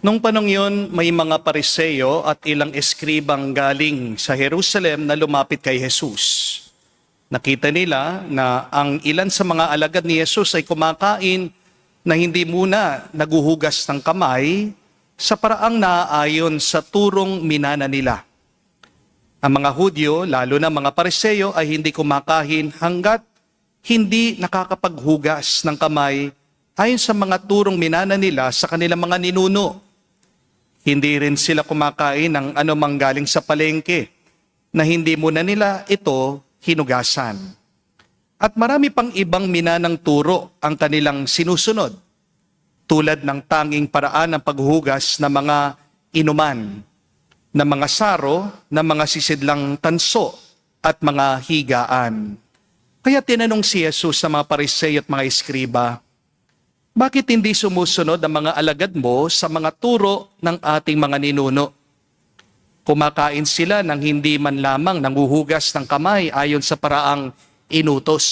Nung panong yun, may mga Pariseo at ilang eskribang galing sa Jerusalem na lumapit kay Jesus. Nakita nila na ang ilan sa mga alagad ni Jesus ay kumakain na hindi muna naguhugas ng kamay sa paraang naaayon sa turong minana nila. Ang mga Hudyo, lalo na mga Pariseo, ay hindi kumakain hanggat hindi nakakapaghugas ng kamay ayon sa mga turong minana nila sa kanilang mga ninuno. Hindi rin sila kumakain ng anumang galing sa palengke na hindi muna nila ito hinugasan. At marami pang ibang minanang turo ang kanilang sinusunod, tulad ng tanging paraan ng paghuhugas ng mga inuman, ng mga saro, ng mga sisidlang tanso at mga higaan. Kaya tinanong si Jesus sa mga Pariseo at mga eskriba, bakit hindi sumusunod ang mga alagad mo sa mga turo ng ating mga ninuno? Kumakain sila ng hindi man lamang nanguhugas ng kamay ayon sa paraang inutos.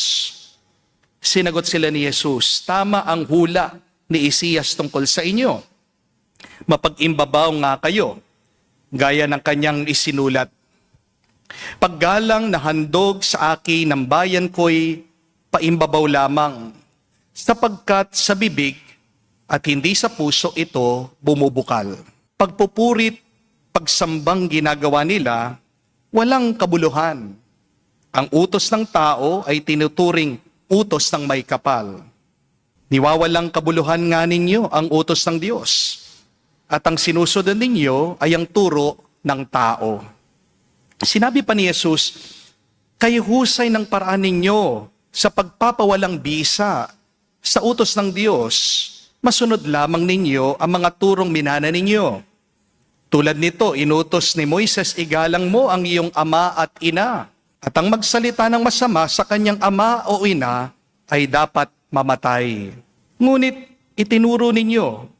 Sinagot sila ni Jesus, tama ang hula ni Isaias tungkol sa inyo. Mapag-imbabaw nga kayo, gaya ng kanyang isinulat. Paggalang na handog sa akin ng bayan ko'y paimbabaw lamang, sapagkat sa bibig at hindi sa puso ito bumubukal. Pagpupurit, pagsambang ginagawa nila, walang kabuluhan. Ang utos ng tao ay tinuturing utos ng may kapal. Niwawalang kabuluhan nga ninyo ang utos ng Diyos, at ang sinusunod ninyo ay ang turo ng tao. Sinabi pa ni Jesus, kayo husay ng paraan ninyo sa pagpapawalang bisa sa utos ng Diyos, masunod lamang ninyo ang mga turong minana ninyo. Tulad nito, inutos ni Moises, igalang mo ang iyong ama at ina, at ang magsalita ng masama sa kanyang ama o ina ay dapat mamatay. Ngunit itinuro ninyo,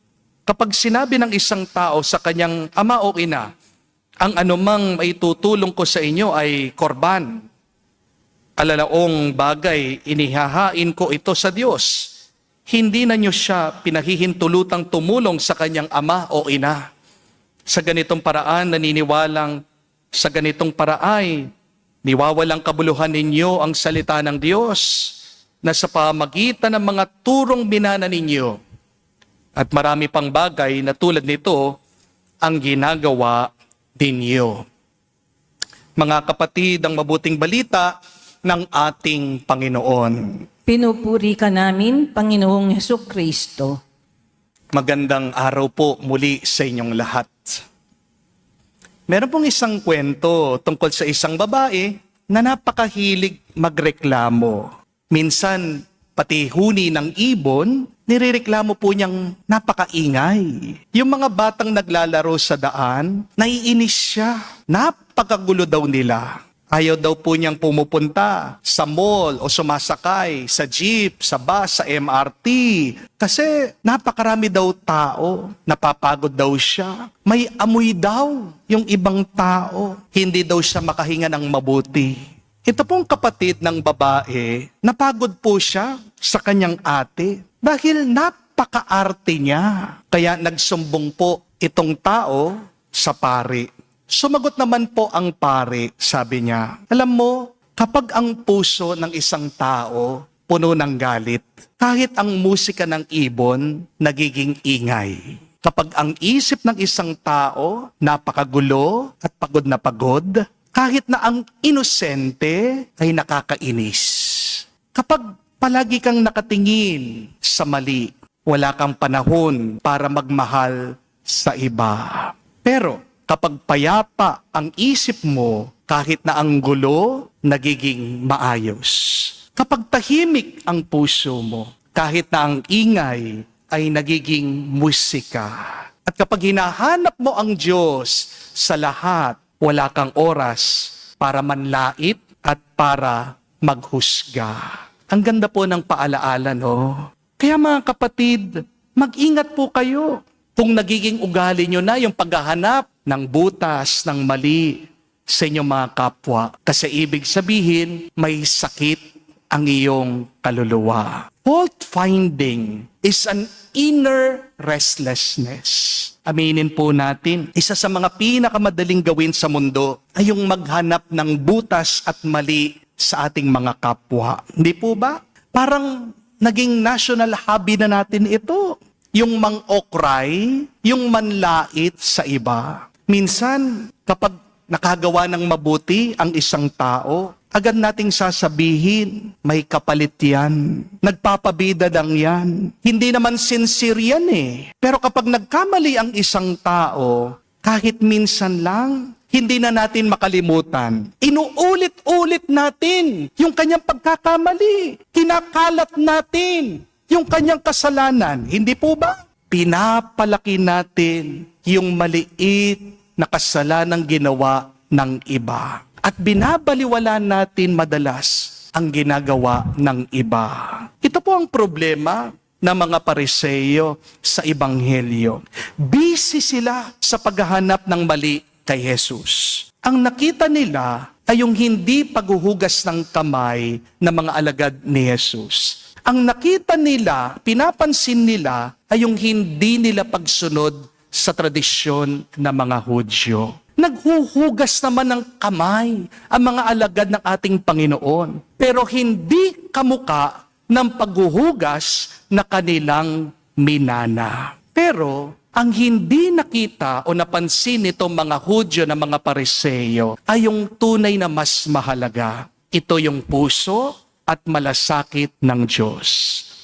kapag sinabi ng isang tao sa kanyang ama o ina, ang anumang maitutulong ko sa inyo ay korban, alalaong bagay, inihahain ko ito sa Diyos. Hindi na niyo siya pinahihintulutang tumulong sa kanyang ama o ina. Sa ganitong paraan, naniniwalang sa ganitong paraay, niwawalang kabuluhan ninyo ang salita ng Diyos na sa pamagitan ng mga turong minana ninyo. At marami pang bagay na tulad nito ang ginagawa ninyo. Mga kapatid, ang mabuting balita ng ating Panginoon. Pinupuri ka namin, Panginoong Hesukristo. Magandang araw po muli sa inyong lahat. Meron pong isang kwento tungkol sa isang babae na napakahilig magreklamo. Minsan, pati huni ng ibon, nirereklamo po niyang napakaingay. Yung mga batang naglalaro sa daan, naiinis siya. Napakagulo daw nila. Ayaw daw po niyang pumupunta sa mall o sumasakay, sa jeep, sa bus, sa MRT. Kasi napakarami daw tao, napapagod daw siya. May amoy daw yung ibang tao. Hindi daw siya makahinga ng mabuti. Ito pong kapatid ng babae, napagod po siya sa kanyang ate dahil napakaarte niya. Kaya nagsumbong po itong tao sa pari. Sumagot naman po ang pari, sabi niya, alam mo, kapag ang puso ng isang tao puno ng galit, kahit ang musika ng ibon nagiging ingay. Kapag ang isip ng isang tao napakagulo at pagod na pagod, kahit na ang inosente ay nakakainis. Kapag palagi kang nakatingin sa mali, wala kang panahon para magmahal sa iba. Pero kapag payapa ang isip mo, kahit na ang gulo, nagiging maayos. Kapag tahimik ang puso mo, kahit na ang ingay ay nagiging musika. At kapag hinahanap mo ang Diyos sa lahat, wala kang oras para manlait at para maghusga. Ang ganda po ng paalaala, no? Kaya mga kapatid, mag-ingat po kayo. Kung nagiging ugali nyo na yung paghahanap ng butas, ng mali sa inyong mga kapwa. Kasi ibig sabihin, may sakit ang iyong kaluluwa. Fault finding is an inner restlessness. Aminin po natin, isa sa mga pinakamadaling gawin sa mundo ay yung maghanap ng butas at mali sa ating mga kapwa. Hindi po ba? Parang naging national hobby na natin ito. Yung mang-okray, yung manlait sa iba. Minsan, kapag nakagawa ng mabuti ang isang tao, agad nating sasabihin, may kapalit yan. Nagpapabida lang yan. Hindi naman sincere yan eh. Pero kapag nagkamali ang isang tao, kahit minsan lang, hindi na natin makalimutan. Inuulit-ulit natin yung kanyang pagkakamali. Kinakalat natin yung kanyang kasalanan. Hindi po ba? Pinapalaki natin yung maliit na kasalanang ginawa ng iba. At binabaliwala natin madalas ang ginagawa ng iba. Ito po ang problema ng mga Pariseo sa Ebanghelyo. Busy sila sa paghahanap ng mali kay Jesus. Ang nakita nila ay yung hindi paghuhugas ng kamay ng mga alagad ni Jesus. Ang nakita nila, pinapansin nila, ay yung hindi nila pagsunod sa tradisyon ng mga Hudyo. Naghuhugas naman ng kamay ang mga alagad ng ating Panginoon. Pero hindi kamuka ng paghuhugas na kanilang minana. Pero ang hindi nakita o napansin nitong mga Hudyo na mga Pariseo ay yung tunay na mas mahalaga. Ito yung puso at malasakit ng Diyos.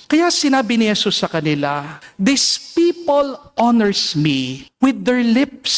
Kaya sinabi ni Jesus sa kanila, "These people honors me with their lips,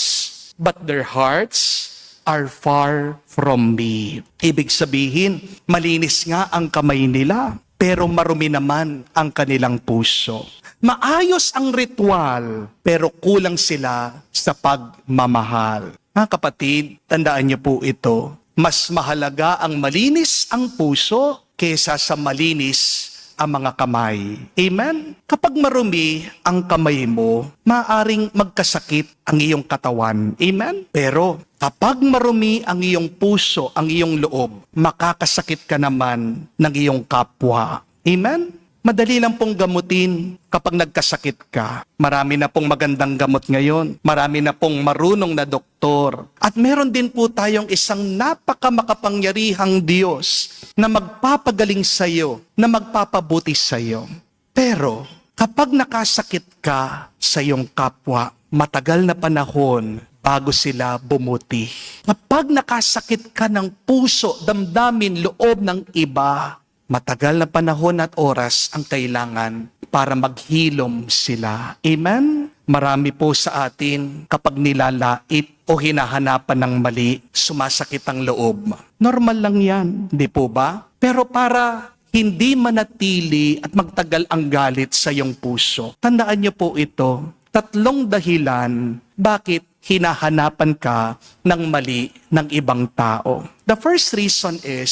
but their hearts are far from me." Ibig sabihin, malinis nga ang kamay nila, pero marumi naman ang kanilang puso. Maayos ang ritual, pero kulang sila sa pagmamahal. Mga kapatid, tandaan niyo po ito. Mas mahalaga ang malinis ang puso kaysa sa malinis ang mga kamay. Amen? Kapag marumi ang kamay mo, maaring magkasakit ang iyong katawan. Amen? Pero kapag marumi ang iyong puso, ang iyong loob, makakasakit ka naman ng iyong kapwa. Amen? Madali lang pong gamutin kapag nagkasakit ka. Marami na pong magandang gamot ngayon. Marami na pong marunong na doktor. At meron din po tayong isang napakamakapangyarihang Diyos na magpapagaling sa iyo, na magpapabuti sa iyo. Pero kapag nakasakit ka sa iyong kapwa, matagal na panahon bago sila bumuti. Kapag nakasakit ka ng puso, damdamin, loob ng iba, matagal na panahon at oras ang kailangan para maghilom sila. Amen? Marami po sa atin kapag nilalait o hinahanapan ng mali, sumasakit ang loob. Normal lang yan, di po ba? Pero para hindi manatili at magtagal ang galit sa iyong puso, tandaan niyo po ito, 3 dahilan bakit hinahanapan ka ng mali ng ibang tao. The first reason is,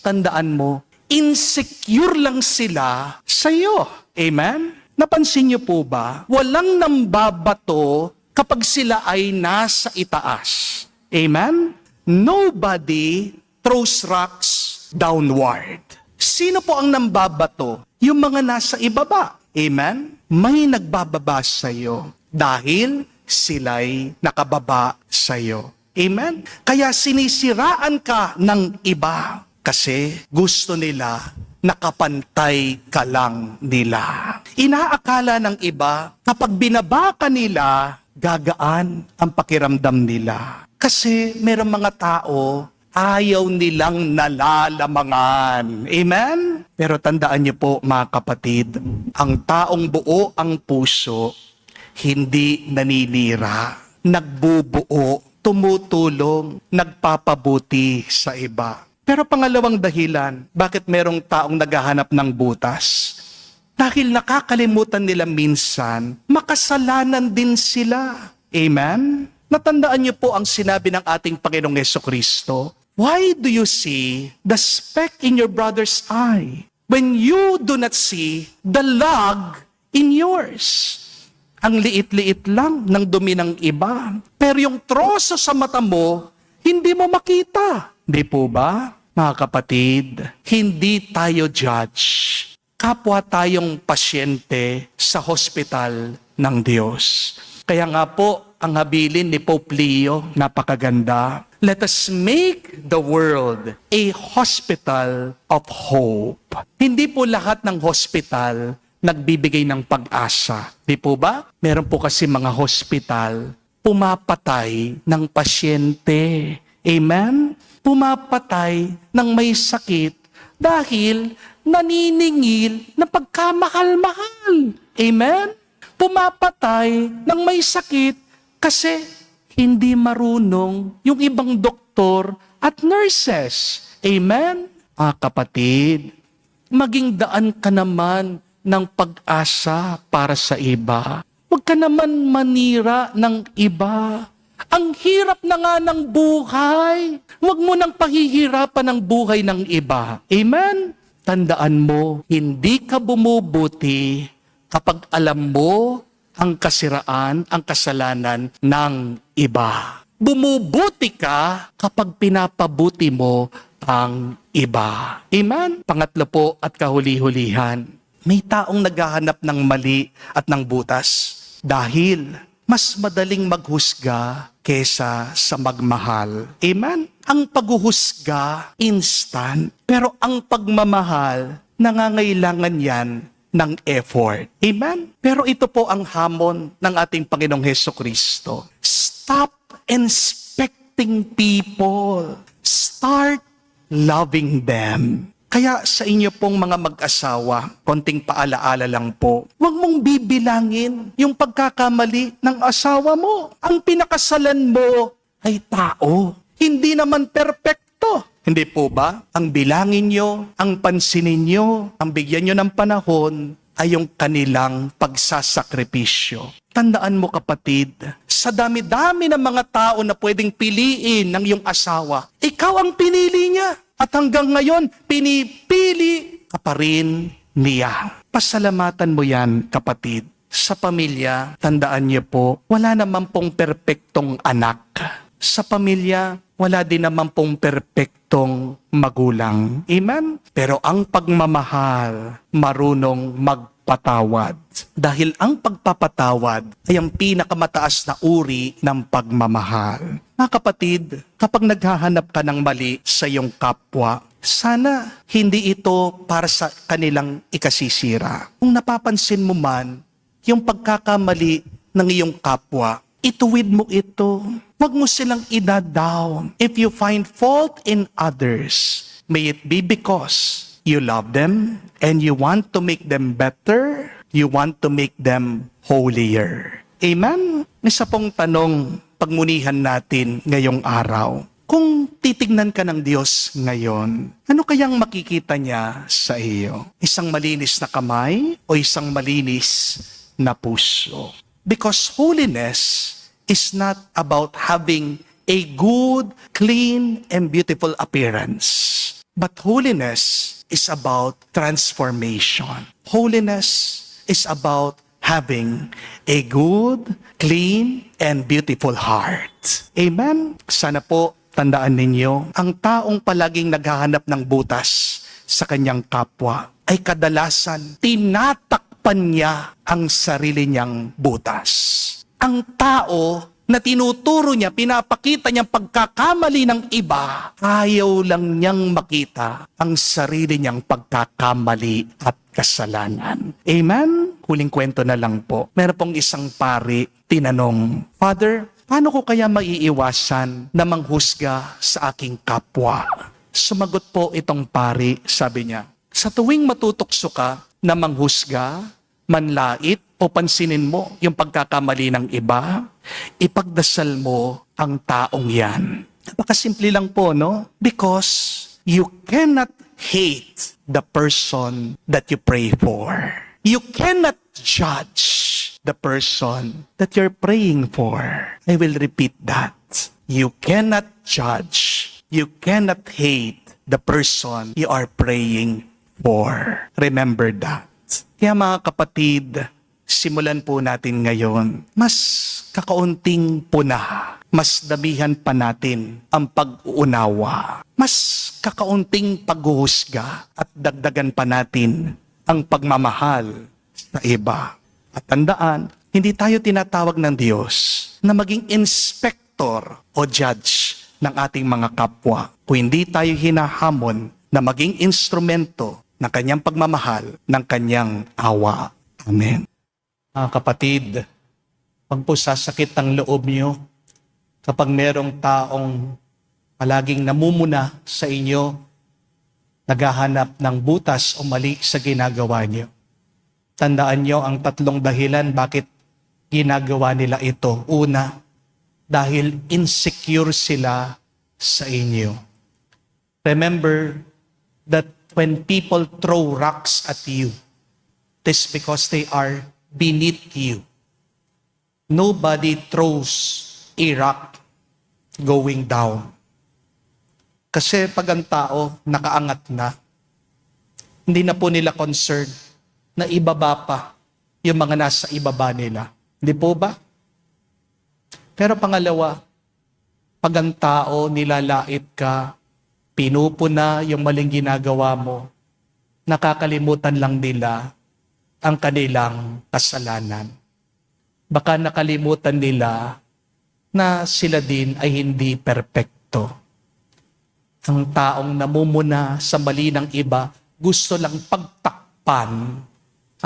tandaan mo, insecure lang sila sa iyo. Amen? Napansin niyo po ba? Walang nambabato kapag sila ay nasa itaas. Amen? Nobody throws rocks downward. Sino po ang nambabato? Yung mga nasa ibaba. Amen? May nagbababa sa iyo dahil sila'y nakababa sa iyo. Amen? Kaya sinisiraan ka ng iba. Kasi gusto nila nakapantay ka lang nila. Inaakala ng iba, kapag binaba ka nila, gagaan ang pakiramdam nila. Kasi merong mga tao, ayaw nilang nalalamangan. Amen? Pero tandaan niyo po mga kapatid, ang taong buo ang puso, hindi naninira, nagbubuo, tumutulong, nagpapabuti sa iba. Pero pangalawang dahilan, bakit merong taong naghahanap ng butas? Dahil nakakalimutan nila minsan, makasalanan din sila. Amen? Natandaan niyo po ang sinabi ng ating Panginoong Jesucristo, "Why do you see the speck in your brother's eye when you do not see the log in yours?" Ang liit-liit lang ng dumi ng iba, pero yung troso sa mata mo, hindi mo makita. Di po ba, mga kapatid? Hindi tayo judge. Kapwa tayong pasyente sa hospital ng Diyos. Kaya nga po, ang habilin ni Pope Leo, napakaganda. Let us make the world a hospital of hope. Hindi po lahat ng hospital nagbibigay ng pag-asa. Di po ba? Meron po kasi mga hospital, pumapatay ng pasyente. Amen? Pumapatay ng may sakit dahil naniningil na pagkamahal-mahal. Amen? Pumapatay ng may sakit kasi hindi marunong yung ibang doktor at nurses. Amen? Kapatid, maging daan ka naman ng pag-asa para sa iba. Huwag ka naman manira ng iba. Ang hirap na nga ng buhay. Huwag mo nang pahihirapan ang buhay ng iba. Amen? Tandaan mo, hindi ka bumubuti kapag alam mo ang kasiraan, ang kasalanan ng iba. Bumubuti ka kapag pinapabuti mo ang iba. Amen? Pangatlo po at kahuli-hulihan, may taong naghahanap ng mali at ng butas dahil mas madaling maghusga kesa sa magmahal. Amen? Ang paghuhusga, instant. Pero ang pagmamahal, nangangailangan yan ng effort. Amen? Pero ito po ang hamon ng ating Panginoong Hesukristo. Stop inspecting people. Start loving them. Kaya sa inyo pong mga mag-asawa, konting paalaala lang po, huwag mong bibilangin yung pagkakamali ng asawa mo. Ang pinakasalan mo ay tao. Hindi naman perpekto. Hindi po ba? Ang bilangin nyo, ang pansinin nyo, ang bigyan nyo ng panahon ay yung kanilang pagsasakripisyo. Tandaan mo kapatid, sa dami-dami ng mga tao na pwedeng piliin ng iyong asawa, ikaw ang pinili niya. At hanggang ngayon, pinipili ka pa rin niya. Pasalamatan mo yan, kapatid. Sa pamilya, tandaan niyo po, wala naman pong perpektong anak. Sa pamilya, wala din naman pong perpektong magulang. Amen? Pero ang pagmamahal, marunong magpatawad. Dahil ang pagpapatawad ay ang pinakamataas na uri ng pagmamahal. Mga kapatid, kapag naghahanap ka ng mali sa iyong kapwa, sana hindi ito para sa kanilang ikasisira. Kung napapansin mo man, yung pagkakamali ng iyong kapwa, ituwid mo ito. Huwag mo silang ida-down. If you find fault in others, may it be because you love them and you want to make them better, you want to make them holier. Amen? Isa pong tanong pagmunihan natin ngayong araw. Kung titignan ka ng Diyos ngayon, ano kayang makikita niya sa iyo? Isang malinis na kamay o isang malinis na puso? Because holiness is not about having a good, clean, and beautiful appearance. But holiness is about transformation. Holiness is about having a good, clean, and beautiful heart. Amen? Sana po tandaan ninyo, ang taong palaging naghahanap ng butas sa kanyang kapwa ay kadalasan tinatakpan niya ang sarili niyang butas. Ang tao na tinuturo niya, pinapakita niyang pagkakamali ng iba, ayaw lang niyang makita ang sarili niyang pagkakamali at kasalanan. Amen? Huling kwento na lang po. Meron pong isang pari, tinanong, Father, paano ko kaya maiiwasan na manghusga sa aking kapwa? Sumagot po itong pari, sabi niya, sa tuwing matutokso ka na manghusga, manlait, o pansinin mo yung pagkakamali ng iba, ipagdasal mo ang taong yan. Napakasimple lang po, no? Because you cannot hate the person that you pray for. You cannot judge the person that you're praying for. I will repeat that. You cannot judge. You cannot hate the person you are praying for. Remember that. Kaya mga kapatid, simulan po natin ngayon. Mas kakaunting puna, mas damihan pa natin ang pag-uunawa. Mas kakaunting paghuhusga at dagdagan pa natin ang pagmamahal sa iba. At tandaan, Hindi tayo tinatawag ng Diyos na maging inspector o judge ng ating mga kapwa. Kung hindi tayo hinahamon na maging instrumento ng kanyang pagmamahal, ng kanyang awa. Amen. Mga kapatid, pag po sasakit ang loob niyo, kapag merong taong palaging namumuna sa inyo, naghahanap ng butas o mali sa ginagawa niyo, tandaan niyo ang 3 dahilan bakit ginagawa nila ito. Una, dahil insecure sila sa inyo. Remember that when people throw rocks at you, it is because they are beneath you. Nobody throws a rock going down. Kasi pag ang tao nakaangat na, hindi na po nila concerned na ibaba pa yung mga nasa ibaba nila. Hindi po ba? Pero pangalawa, pag ang tao nilalait ka, pinupuna yung maling ginagawa mo, nakakalimutan lang nila ang kanilang kasalanan. Baka nakalimutan nila na sila din ay hindi perpekto. Ang taong namumuna sa mali ng iba, gusto lang pagtakpan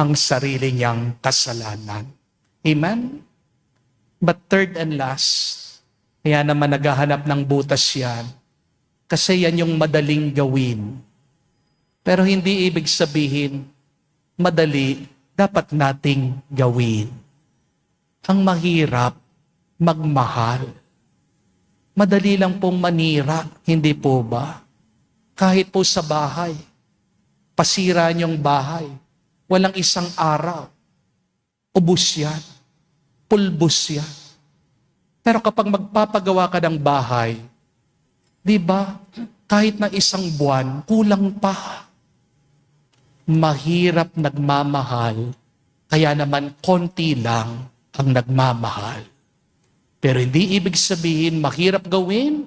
ang sarili niyang kasalanan. Amen? But third and last, kaya naman naghahanap ng butas yan, kasi yan yung madaling gawin. Pero hindi ibig sabihin, madali, dapat nating gawin. Ang mahirap, magmahal. Madali lang pong manira, hindi po ba? Kahit po sa bahay, pasira niyong bahay, walang isang araw, ubos yan, pulbos yan. Pero kapag magpapagawa ka ng bahay, di ba, kahit na isang buwan, kulang pa. Mahirap nagmamahal, kaya naman konti lang ang nagmamahal. Pero hindi ibig sabihin mahirap gawin,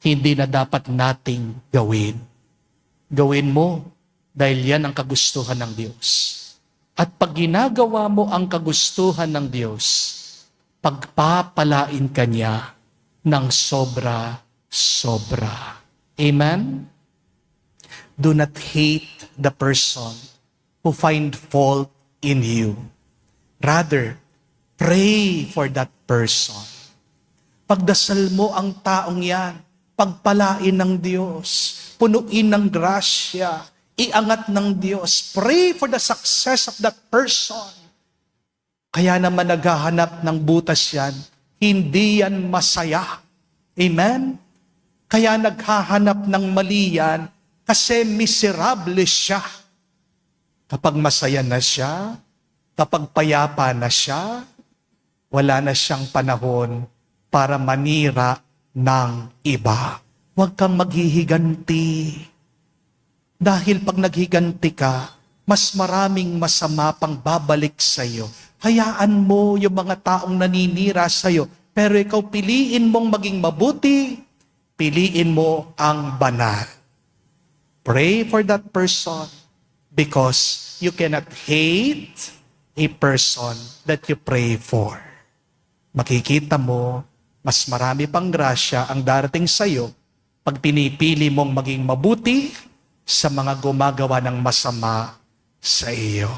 hindi na dapat nating gawin. Gawin mo dahil yan ang kagustuhan ng Diyos. At pag ginagawa mo ang kagustuhan ng Diyos, pagpapalain ka niya ng sobra-sobra. Amen? Do not hate the person who find fault in you. Rather, pray for that person. Pagdasal mo ang taong yan, pagpalain ng Diyos, punuin ng grasya, iangat ng Diyos. Pray for the success of that person. Kaya naman naghahanap ng butas yan, hindi yan masaya. Amen? Kaya naghahanap ng mali yan, kasi miserable siya. Kapag masaya na siya, kapag payapa na siya, wala na siyang panahon para manira ng iba. Huwag kang maghihiganti. Dahil pag naghiganti ka, mas maraming masama pang babalik sa iyo. Hayaan mo yung mga taong naninira sa iyo. Pero ikaw piliin mong maging mabuti, piliin mo ang banal. Pray for that person because you cannot hate a person that you pray for. Makikita mo, mas marami pang grasya ang darating sa iyo pag pinipili mong maging mabuti sa mga gumagawa ng masama sa iyo.